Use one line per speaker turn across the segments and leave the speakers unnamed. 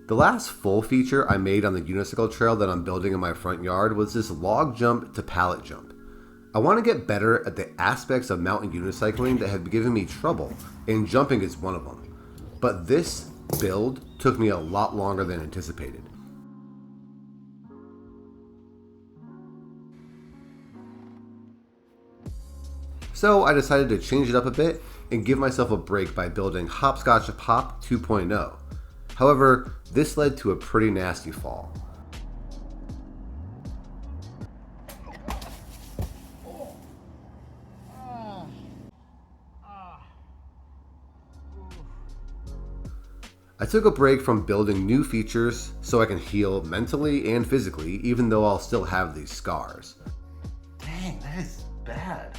The last full feature I made on the unicycle trail that I'm building in my front yard was this log jump to pallet jump. I want to get better at the aspects of mountain unicycling that have given me trouble, and jumping is one of them. But this build took me a lot longer than anticipated. So I decided to change it up a bit and give myself a break by building Hopscotch Pop 2.0. However, this led to a pretty nasty fall. I took a break from building new features so I can heal mentally and physically, even though I'll still have these scars.
Dang, that is bad.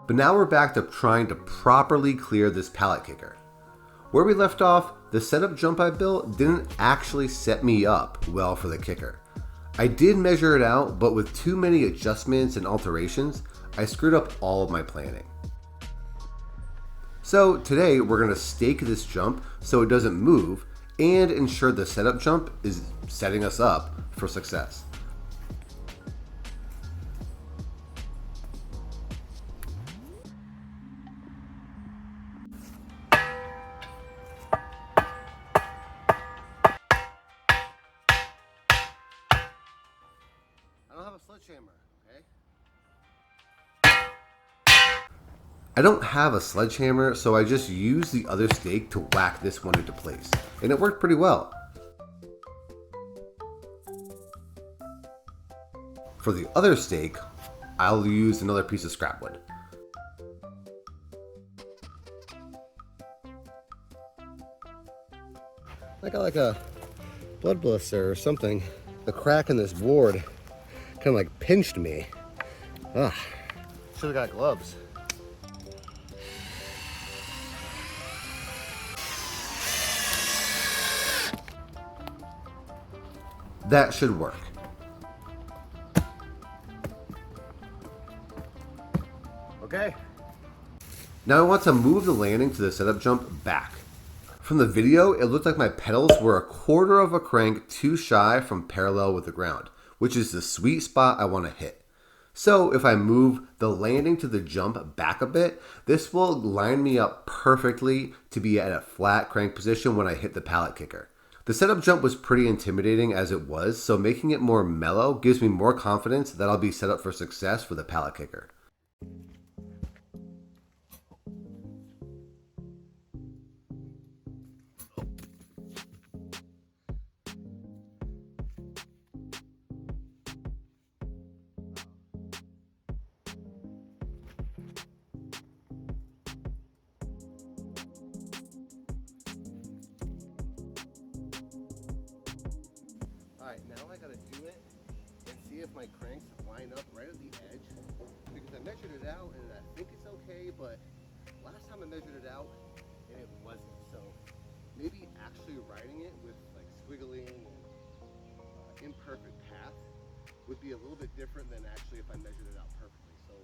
But now we're back to trying to properly clear this pallet kicker. Where we left off, the setup jump I built didn't actually set me up well for the kicker. I did measure it out, but with too many adjustments and alterations, I screwed up all of my planning. So today we're going to stake this jump so it doesn't move and ensure the setup jump is setting us up for success. I don't have a sledgehammer, okay? I don't have a sledgehammer, so I just used the other stake to whack this one into place, and it worked pretty well. For the other stake, I'll use another piece of scrap wood. I got like a blood blister or something. The crack in this board kind of like pinched me. Ugh, should have got gloves. That should work. Okay. Now I want to move the landing to the setup jump back. From the video, it looked like my pedals were a quarter of a crank too shy from parallel with the ground, which is the sweet spot I want to hit. So if I move the landing to the jump back a bit, this will line me up perfectly to be at a flat crank position when I hit the pallet kicker. The setup jump was pretty intimidating as it was, so making it more mellow gives me more confidence that I'll be set up for success for the pallet kicker. Alright, now I gotta do it and see if my cranks line up right at the edge, because I measured it out and I think it's okay, but last time I measured it out and it wasn't. So maybe actually writing it with like squiggling and imperfect path would be a little bit different than actually if I measured it out perfectly. So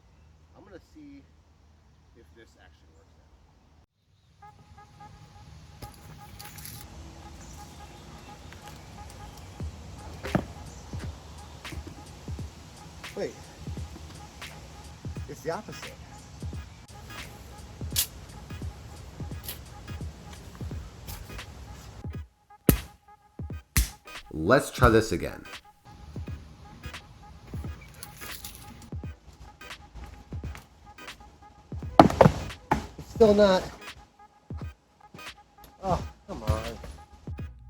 I'm gonna see if this actually works out. Wait, it's the opposite. Let's try this again. It's still not. Oh, come on.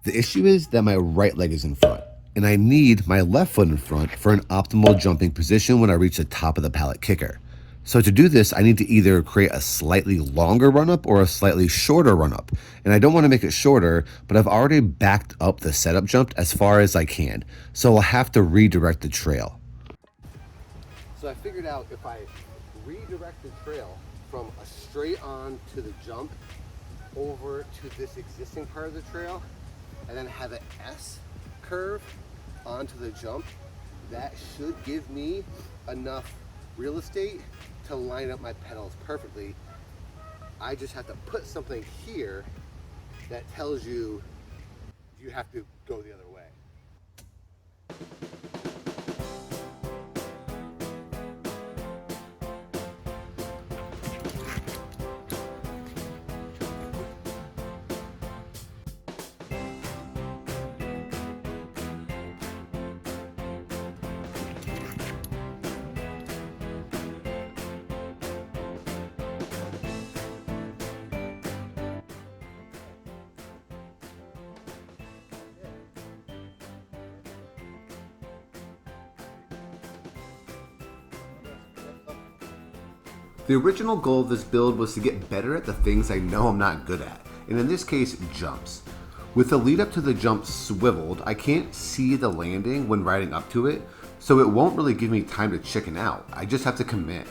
The issue is that my right leg is in front, and I need my left foot in front for an optimal jumping position when I reach the top of the pallet kicker. So to do this, I need to either create a slightly longer run-up or a slightly shorter run-up. And I don't want to make it shorter, but I've already backed up the setup jump as far as I can. So I'll have to redirect the trail. So I figured out if I redirect the trail from a straight on to the jump over to this existing part of the trail, and then have an S curve onto the jump, that should give me enough real estate to line up my pedals perfectly. I just have to put something here that tells you you have to go the other way. The original goal of this build was to get better at the things I know I'm not good at, and in this case, jumps. With the lead up to the jump swiveled, I can't see the landing when riding up to it, so it won't really give me time to chicken out. I just have to commit.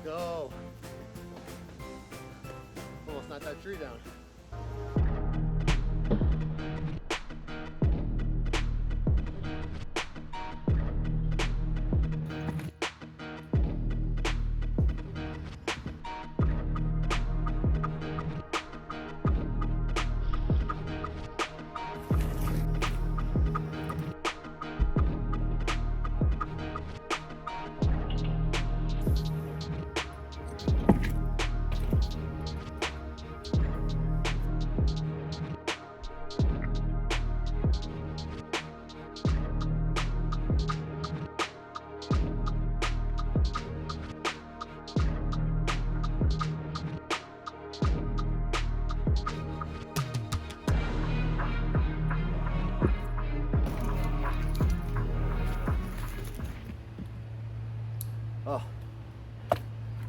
Go. Almost knocked that tree down.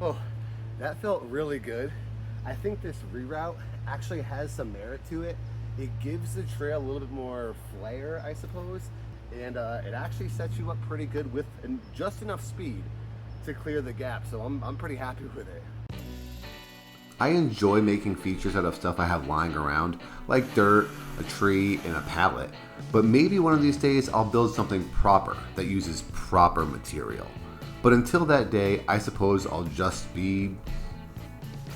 Oh, that felt really good. I think this reroute actually has some merit to it. It gives the trail a little bit more flair, I suppose, and it actually sets you up pretty good with just enough speed to clear the gap, so I'm pretty happy with it. I enjoy making features out of stuff I have lying around, like dirt, a tree, and a pallet, but maybe one of these days I'll build something proper that uses proper material. But until that day, I suppose I'll just be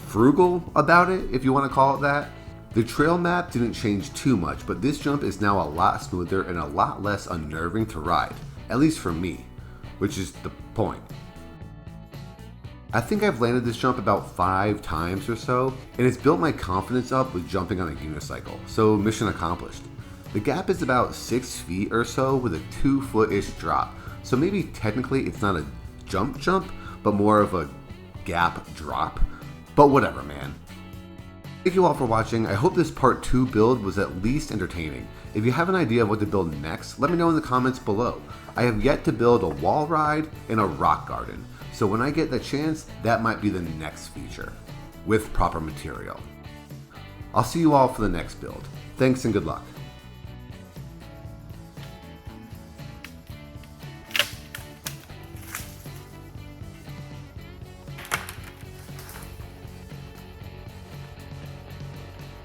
frugal about it, if you want to call it that. The trail map didn't change too much, but this jump is now a lot smoother and a lot less unnerving to ride, at least for me, which is the point. I think I've landed this jump about 5 times or so, and it's built my confidence up with jumping on a unicycle, so mission accomplished. The gap is about 6 feet or so with a 2-foot-ish drop, so maybe technically it's not a jump, but more of a gap drop. But whatever, man. Thank you all for watching. I hope this part 2 build was at least entertaining. If you have an idea of what to build next, let me know in the comments below. I have yet to build a wall ride and a rock garden, so when I get the chance, that might be the next feature, with proper material. I'll see you all for the next build. Thanks and good luck.